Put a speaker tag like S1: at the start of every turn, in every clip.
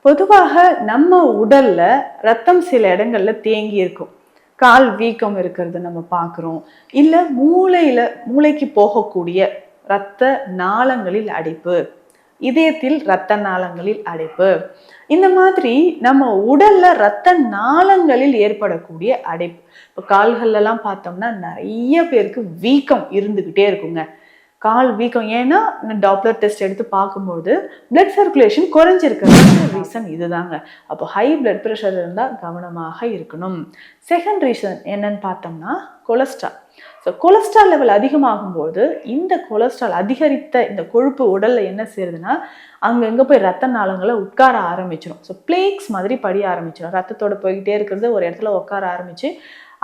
S1: பொதுவாக நம்ம உடல்ல ரத்தம் சில இடங்கள்ல தேங்கி இருக்கும். கால் வீக்கம் இருக்கிறது நம்ம பார்க்குறோம். இல்ல மூளைக்கு போகக்கூடிய இரத்த நாளங்களில் அடைப்பு, இதயத்தில் இரத்த நாளங்களில் அடைப்பு, இந்த மாதிரி நம்ம உடல்ல இரத்த நாளங்களில் ஏற்படக்கூடிய அடைப்பு. இப்போ கால்கள்ல எல்லாம் பார்த்தோம்னா நிறைய பேருக்கு வீக்கம் இருந்துகிட்டே இருக்குங்க. கால் வீக்கம் ஏன்னா டாப்லர் டெஸ்ட் எடுத்து பார்க்கும்போது பிளட் சர்க்குலேஷன் குறைஞ்சிருக்கிறது ரீசன் இதுதாங்க. அப்போ ஹை பிளட் ப்ரெஷர் இருந்தால் கவனமாக இருக்கணும். செகண்ட் ரீசன் என்னன்னு பார்த்தோம்னா கொலஸ்ட்ரால். ஸோ கொலஸ்ட்ரால் லெவல் அதிகமாகும்போது இந்த கொலஸ்ட்ரால் அதிகரித்த இந்த கொழுப்பு உடல்ல என்ன செய்யுதுன்னா அங்கங்கே போய் ரத்த நாளங்களை உட்கார ஆரம்பிச்சிடும். ஸோ பிளேக்ஸ் மாதிரி படிய ஆரம்பிச்சிடும். ரத்தத்தோட போய்கிட்டே இருக்கிறது ஒரு இடத்துல உட்கார ஆரம்பிச்சு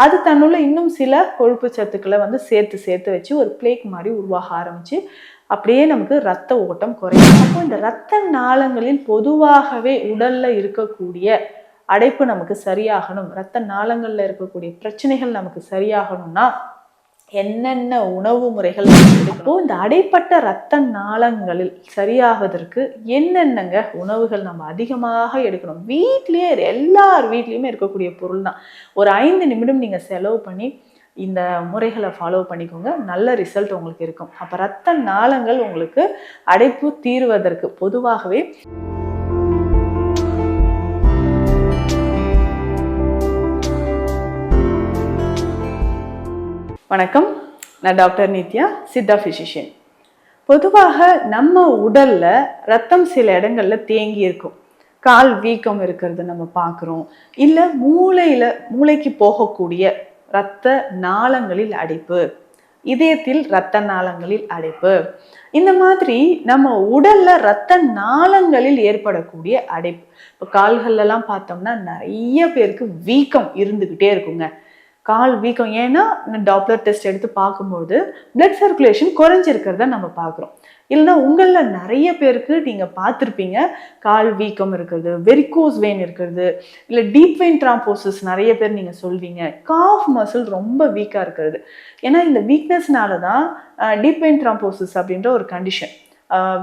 S1: அது தன்னுள்ள இன்னும் சில கொழுப்பு சத்துக்களை சேர்த்து வச்சு ஒரு பிளேக் மாதிரி உருவாக ஆரம்பிச்சு அப்படியே நமக்கு ரத்த ஓட்டம் குறையும். அப்போ இந்த ரத்த நாளங்களில் பொதுவாகவே உடல்ல இருக்கக்கூடிய அடைப்பு நமக்கு சரியாகணும், ரத்த நாளங்கள்ல இருக்கக்கூடிய பிரச்சனைகள் நமக்கு சரியாகணும்னா என்னென்ன உணவு முறைகள் இப்போ இந்த அடைப்பட்ட இரத்த நாளங்களில் சரியாவதற்கு என்னென்னங்க உணவுகள் நம்ம அதிகமாக எடுக்கணும்? வீட்லயே எல்லார் வீட்லயுமே இருக்கக்கூடிய பொருள் தான். ஒரு 5 நிமிடம் நீங்க செலவு பண்ணி இந்த முறைகளை ஃபாலோ பண்ணிக்கோங்க. நல்ல ரிசல்ட் உங்களுக்கு இருக்கும். அப்ப இரத்த நாளங்கள் உங்களுக்கு அடைப்பு தீர்வதற்கு பொதுவாகவே வணக்கம், நான் டாக்டர் நித்யா, சித்தா பிசிஷியன். பொதுவாக நம்ம உடல்ல ரத்தம் சில இடங்கள்ல தேங்கி இருக்கும். கால் வீக்கம் இருக்கிறது நம்ம பார்க்குறோம். இல்ல மூளைக்கு போகக்கூடிய இரத்த நாளங்களில் அடைப்பு, இதயத்தில் இரத்த நாளங்களில் அடைப்பு, இந்த மாதிரி நம்ம உடல்ல இரத்த நாளங்களில் ஏற்படக்கூடிய அடைப்பு. இப்போ கால்கள்ல எல்லாம் பார்த்தோம்னா நிறைய பேருக்கு வீக்கம் இருந்துகிட்டே இருக்குங்க. கால் வீக்கம் ஏன்னா டாப்லர் டெஸ்ட் எடுத்து பார்க்கும்போது பிளட் சர்க்குலேஷன் குறைஞ்சிருக்கிறத நம்ம பார்க்குறோம். இல்லைன்னா உங்களில் நிறைய பேருக்கு நீங்கள் பார்த்துருப்பீங்க கால் வீக்கம் இருக்கிறது, வெரிகோஸ் வெயின் இருக்கிறது, இல்லை டீப் வெயின் த்ராம்போசிஸ் நிறைய பேர் நீங்கள் சொல்வீங்க. காஃப் மசில் ரொம்ப வீக்காக இருக்கிறது. ஏன்னா இந்த வீக்னஸ்னால தான் டீப் வெயின் த்ராம்போசிஸ் அப்படின்ற ஒரு கண்டிஷன்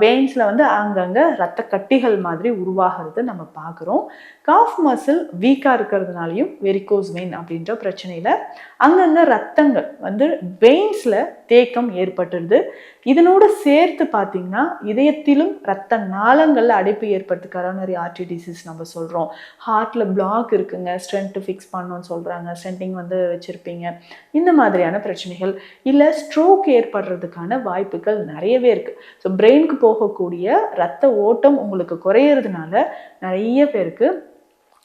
S1: வெயின்ஸில் அங்கங்கே ரத்த கட்டிகள் மாதிரி உருவாகிறது நம்ம பார்க்குறோம். காஃப் மசில் வீக்காக இருக்கிறதுனாலையும் வெரிகோஸ் வெயின் அப்படின்ற பிரச்சனையில் அங்கங்கே ரத்தங்கள் வெயின்ஸில் தேக்கம் ஏற்பட்டுருது. இதனோடு சேர்த்து பார்த்தீங்கன்னா இதயத்திலும் ரத்த நாளங்களில் அடைப்பு ஏற்படுத்து கரோனரி ஆர்டரி டிசீஸ் நம்ம சொல்கிறோம். ஹார்ட்டில் பிளாக் இருக்குங்க, ஸ்ட்ரென்த்து ஃபிக்ஸ் பண்ணணும்னு சொல்கிறாங்க, ஸ்ட்ரென்டிங் வச்சுருப்பீங்க. இந்த மாதிரியான பிரச்சனைகள் இல்லை ஸ்ட்ரோக் ஏற்படுறதுக்கான வாய்ப்புகள் நிறையவே இருக்குது. ஸோ பிரெயினுக்கு போகக்கூடிய ரத்த ஓட்டம் உங்களுக்கு குறையிறதுனால நிறைய பேருக்கு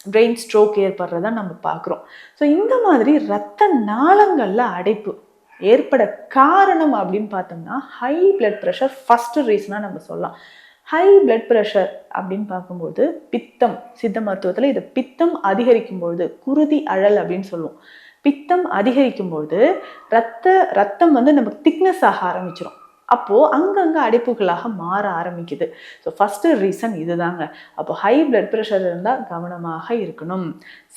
S1: பிரெயின் ஸ்ட்ரோக் ஏற்படுறத நம்ம பார்க்குறோம். ஸோ இந்த மாதிரி ரத்த நாளங்களில் அடைப்பு ஏற்பட காரணம் அப்படின்னு பார்த்தோம்னா ஹை பிளட் ப்ரெஷர் ஃபர்ஸ்ட் ரீசனாக நம்ம சொல்லலாம். ஹை பிளட் ப்ரெஷர் அப்படின்னு பார்க்கும்போது பித்தம், சித்த மருத்துவத்தில் இது பித்தம் அதிகரிக்கும் பொழுது குருதி அழல் அப்படின்னு சொல்லுவோம். பித்தம் அதிகரிக்கும் பொழுது ரத்தம் நமக்கு திக்னஸ் ஆக ஆரம்பிச்சிடும். அப்போது அங்கங்கே அடைப்புகளாக மாற ஆரம்பிக்குது. ஸோ ஃபஸ்ட்டு ரீசன் இதுதாங்க. அப்போ ஹை பிளட் ப்ரெஷர் இருந்தால் கவனமாக இருக்கணும்.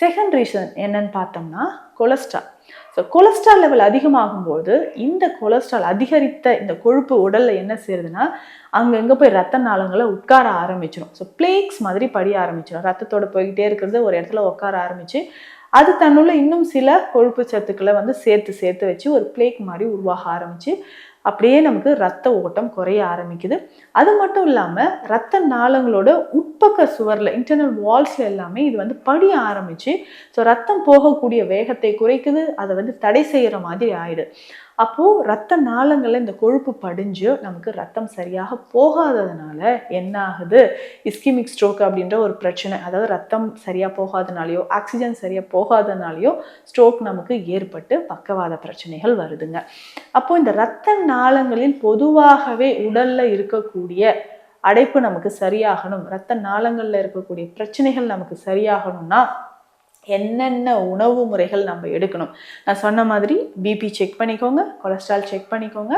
S1: செகண்ட் ரீசன் என்னன்னு பார்த்தோம்னா கொலஸ்ட்ரால். ஸோ கொலஸ்ட்ரால் லெவல் அதிகமாகும்போது இந்த கொலஸ்ட்ரால் அதிகரித்த இந்த கொழுப்பு உடலில் என்ன செய்யுதுன்னா அங்கங்கே போய் ரத்த நாளங்களை உட்கார ஆரம்பிச்சிடும். ஸோ பிளேக்ஸ் மாதிரி படிய ஆரம்பிச்சிடும். ரத்தத்தோட போய்கிட்டே இருக்கிறது ஒரு இடத்துல உட்கார ஆரம்பிச்சு அது தன்னுள்ள இன்னும் சில கொழுப்பு சத்துக்களை சேர்த்து வச்சு ஒரு பிளேக் மாதிரி உருவாக ஆரம்பிச்சு அப்படியே நமக்கு ரத்த ஓட்டம் குறைய ஆரம்பிக்குது. அது மட்டும் இல்லாமல் ரத்த நாளங்களோட உட்பக்க சுவரில் இன்டர்னல் வால்ஸ்ல எல்லாமே இது படிய ஆரம்பிச்சு ஸோ ரத்தம் போகக்கூடிய வேகத்தை குறைக்குது, அதை தடை செய்கிற மாதிரி ஆயிடுது. அப்போது ரத்த நாளங்களில் இந்த கொழுப்பு படிஞ்சு நமக்கு ரத்தம் சரியாக போகாததுனால என்ன ஆகுது, இஸ்கிமிக் ஸ்ட்ரோக் அப்படின்ற ஒரு பிரச்சனை, அதாவது ரத்தம் சரியாக போகாதனாலையோ ஆக்சிஜன் சரியாக போகாதனாலையோ ஸ்ட்ரோக் நமக்கு ஏற்பட்டு பக்கவாத பிரச்சனைகள் வருதுங்க. அப்போது இந்த ரத்த நாளங்களில் பொதுவாகவே உடல்ல இருக்கக்கூடிய அடைப்பு நமக்கு சரியாகணும், ரத்த நாளங்களில் இருக்கக்கூடிய பிரச்சனைகள் நமக்கு சரியாகணும்னா என்னென்ன உணவு முறைகள் நம்ம எடுக்கணும்? நான் சொன்ன மாதிரி பிபி செக் பண்ணிக்கோங்க, கொலஸ்ட்ரால் செக் பண்ணிக்கோங்க.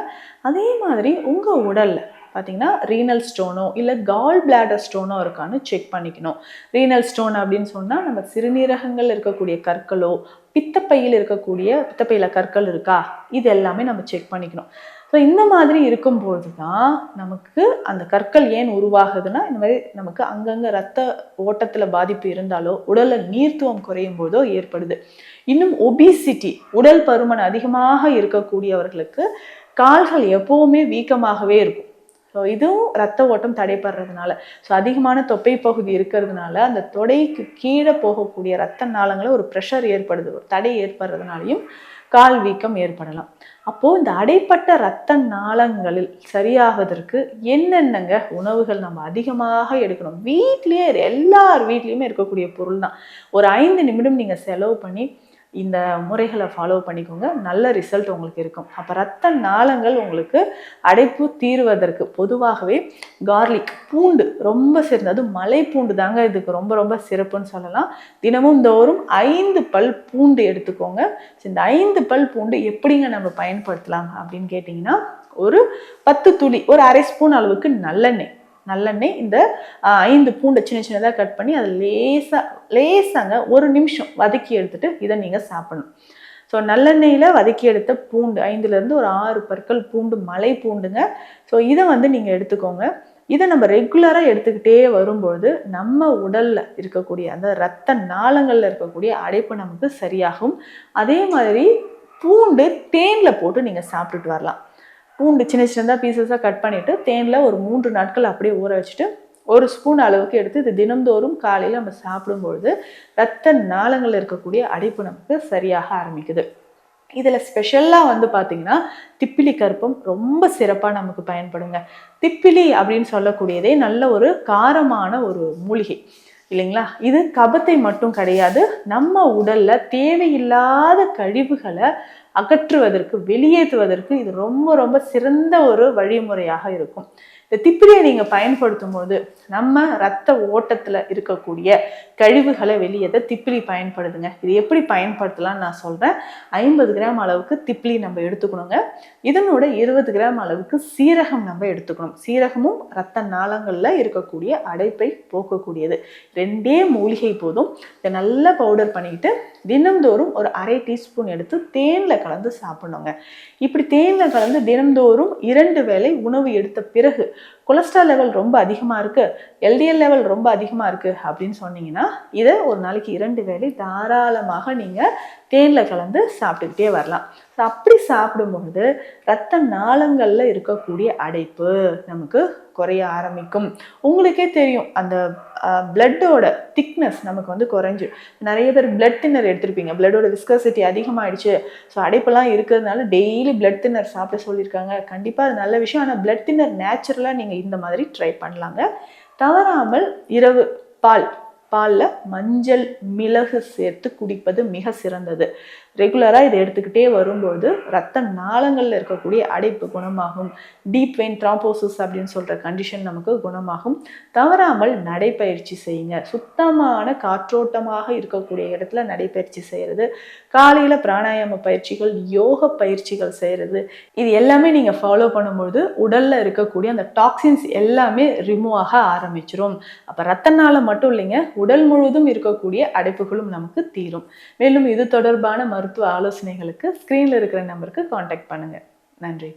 S1: அதே மாதிரி உங்கள் உடலில் பார்த்தீங்கன்னா ரீனல் ஸ்டோனோ இல்லை கால் பிளாடர் ஸ்டோனோ இருக்கான்னு செக் பண்ணிக்கணும். ரீனல் ஸ்டோன் அப்படின்னு சொன்னால் நம்ம சிறுநீரகங்கள் இருக்கக்கூடிய கற்களோ, பித்தப்பையில் கற்கள் இருக்கா, இது எல்லாமே நம்ம செக் பண்ணிக்கணும். ஸோ இந்த மாதிரி இருக்கும்போது தான் நமக்கு அந்த கற்கள் ஏன் உருவாகுதுன்னா, இந்த மாதிரி நமக்கு அங்கங்கே ரத்த ஓட்டத்தில் பாதிப்பு இருந்தாலோ, உடலில் நீர்த்துவம் குறையும் போதோ ஏற்படுது. இன்னும் ஒபிசிட்டி, உடல் பருமன் அதிகமாக இருக்கக்கூடியவர்களுக்கு கால்கள் எப்பவுமே வீக்கமாகவே இருக்கும். ஸோ இதுவும் ரத்த ஓட்டம் தடைப்படுறதுனால, ஸோ அதிகமான தொப்பை பகுதி இருக்கிறதுனால அந்த தொடைக்கு கீழே போகக்கூடிய ரத்த நாளங்களில் ஒரு ப்ரெஷர் ஏற்படுது, ஒரு தடை ஏற்படுறதுனாலையும் கால் வீக்கம் ஏற்படலாம். அப்போது இந்த அடைப்பட்ட இரத்த நாளங்களில் சரியாவதற்கு என்னென்னங்க உணவுகள் நம்ம அதிகமாக எடுக்கணும்? வீட்லேயே எல்லார் வீட்லேயுமே இருக்கக்கூடிய பொருள் தான். ஒரு 5 நிமிடம் நீங்கள் செலவு பண்ணி இந்த முறைகளை ஃபாலோ பண்ணிக்கோங்க, நல்ல ரிசல்ட் உங்களுக்கு இருக்கும். அப்போ ரத்த நாளங்கள் உங்களுக்கு அடைப்பு தீர்வதற்கு பொதுவாகவே கார்லிக், பூண்டு ரொம்ப சிறந்தது. அதுவும் மலை பூண்டு தாங்க இதுக்கு ரொம்ப ரொம்ப சிறப்புன்னு சொல்லலாம். தினமும் தோறும் 5 பல் பூண்டு எடுத்துக்கோங்க. இந்த 5 பல் பூண்டு எப்படிங்க நம்ம பயன்படுத்தலாம் அப்படின்னு கேட்டிங்கன்னா, ஒரு 10 துளி, ஒரு அரை ஸ்பூன் அளவுக்கு நல்லெண்ணெய் இந்த 5 பூண்டை சின்ன சின்னதாக கட் பண்ணி அதை லேசாங்க 1 நிமிஷம் வதக்கி எடுத்துட்டு இதை நீங்கள் சாப்பிடணும். ஸோ நல்லெண்ணெயில் வதக்கி எடுத்த பூண்டு 5லேருந்து ஒரு 6 பற்கள் பூண்டு, மலை பூண்டுங்க. ஸோ இதை நீங்கள் எடுத்துக்கோங்க. இதை நம்ம ரெகுலராக எடுத்துக்கிட்டே வரும்பொழுது நம்ம உடலில் இருக்கக்கூடிய அந்த இரத்த நாளங்களில் இருக்கக்கூடிய அடைப்பு நமக்கு சரியாகும். அதே மாதிரி பூண்டு தேனில் போட்டு நீங்கள் சாப்பிட்டுட்டு வரலாம். பூண்டு சின்ன சின்னதாக பீசஸாக கட் பண்ணிவிட்டு தேனில் ஒரு 3 நாட்கள் அப்படியே ஊற வச்சுட்டு 1 ஸ்பூன் அளவுக்கு எடுத்து இது தினந்தோறும் காலையில் நம்ம சாப்பிடும்பொழுது இரத்த நாளங்களில் இருக்கக்கூடிய அடைப்பு நமக்கு சரியாக ஆரம்பிக்குது. இதில் ஸ்பெஷலாக பார்த்தீங்கன்னா திப்பிலி கருப்பம் ரொம்ப சிறப்பாக நமக்கு பயன்படுங்க. திப்பிலி அப்படின்னு சொல்லக்கூடியதே நல்ல ஒரு காரமான ஒரு மூலிகை இல்லைங்களா? இது கபத்தை மட்டும் கிடையாது, நம்ம உடலில் தேவையில்லாத கழிவுகளை அகற்றுவதற்கு, வெளியேற்றுவதற்கு இது ரொம்ப ரொம்ப சிறந்த ஒரு வழிமுறையாக இருக்கும். இந்த திப்பிலியை நீங்கள் பயன்படுத்தும் போது நம்ம ரத்த ஓட்டத்தில் இருக்கக்கூடிய கழிவுகளை வெளியேற்ற திப்பிலி பயன்படுதுங்க. இது எப்படி பயன்படுத்தலாம்னு நான் சொல்கிறேன். 50 கிராம் அளவுக்கு திப்பிலி நம்ம எடுத்துக்கணுங்க. இதனோட 20 கிராம் அளவுக்கு சீரகம் நம்ம எடுத்துக்கணும். சீரகமும் ரத்த நாளங்களில் இருக்கக்கூடிய அடைப்பை போக்கக்கூடியது. 2 மூலிகை போதும். இதை நல்லா பவுடர் பண்ணிக்கிட்டு தினந்தோறும் ஒரு அரை டீஸ்பூன் எடுத்து தேனில் கலந்து சாப்பிடணுங்க. இப்படி தேனில் கலந்து தினந்தோறும் 2 வேளை உணவு எடுத்த பிறகு கொலஸ்ட்ரால் லெவல் ரொம்ப அதிகமாக இருக்குது, எல்டிஎல் லெவல் ரொம்ப அதிகமாக இருக்குது அப்படின்னு சொன்னீங்கன்னா இதை ஒரு நாளைக்கு 2 வேளை தாராளமாக நீங்கள் தேனில் கலந்து சாப்பிட்டுக்கிட்டே வரலாம். ஸோ அப்படி சாப்பிடும்பொழுது இரத்த நாளங்களில் இருக்கக்கூடிய அடைப்பு நமக்கு குறைய ஆரம்பிக்கும். உங்களுக்கே தெரியும், அந்த பிளட்டோட திக்னஸ் நமக்கு குறைஞ்சு. நிறைய பேர் பிளட் தின்னர் எடுத்திருப்பீங்க, பிளட்டோட விஸ்கசிட்டி அதிகமாகிடுச்சு, ஸோ அடைப்பெல்லாம் இருக்கிறதுனால டெய்லி பிளட் தின்னர் சாப்பிட சொல்லியிருக்காங்க. கண்டிப்பாக அது நல்ல விஷயம். ஆனால் பிளட் தின்னர் நேச்சுரலாக நீங்கள் இந்த மாதிரி ட்ரை பண்ணலாங்க. தவறாமல் இரவு பாலில் மஞ்சள், மிளகு சேர்த்து குடிப்பது மிக சிறந்தது. ரெகுலராக இதை எடுத்துக்கிட்டே வரும்போது ரத்த நாளங்களில் இருக்கக்கூடிய அடைப்பு குணமாகும். டீப் வெயின் த்ராம்போசிஸ் அப்படின்னு சொல்கிற கண்டிஷன் நமக்கு குணமாகும். தவறாமல் நடைப்பயிற்சி செய்யுங்க. சுத்தமான காற்றோட்டமாக இருக்கக்கூடிய இடத்துல நடைப்பயிற்சி செய்கிறது, காலையில் பிராணாயாம பயிற்சிகள், யோக பயிற்சிகள் செய்கிறது, இது எல்லாமே நீங்கள் ஃபாலோ பண்ணும்போது உடலில் இருக்கக்கூடிய அந்த டாக்ஸின்ஸ் எல்லாமே ரிமூவ் ஆக ஆரம்பிச்சிரும். அப்போ ரத்த நாளம் மட்டும் இல்லைங்க, உடல் முழுவதும் இருக்கக்கூடிய அடைப்புகளும் நமக்கு தீரும். மேலும் இது தொடர்பான மருத்துவ ஆலோசனைகளுக்கு ஸ்கிரீன்ல இருக்கிற நம்பருக்கு காண்டாக்ட் பண்ணுங்க. நன்றி.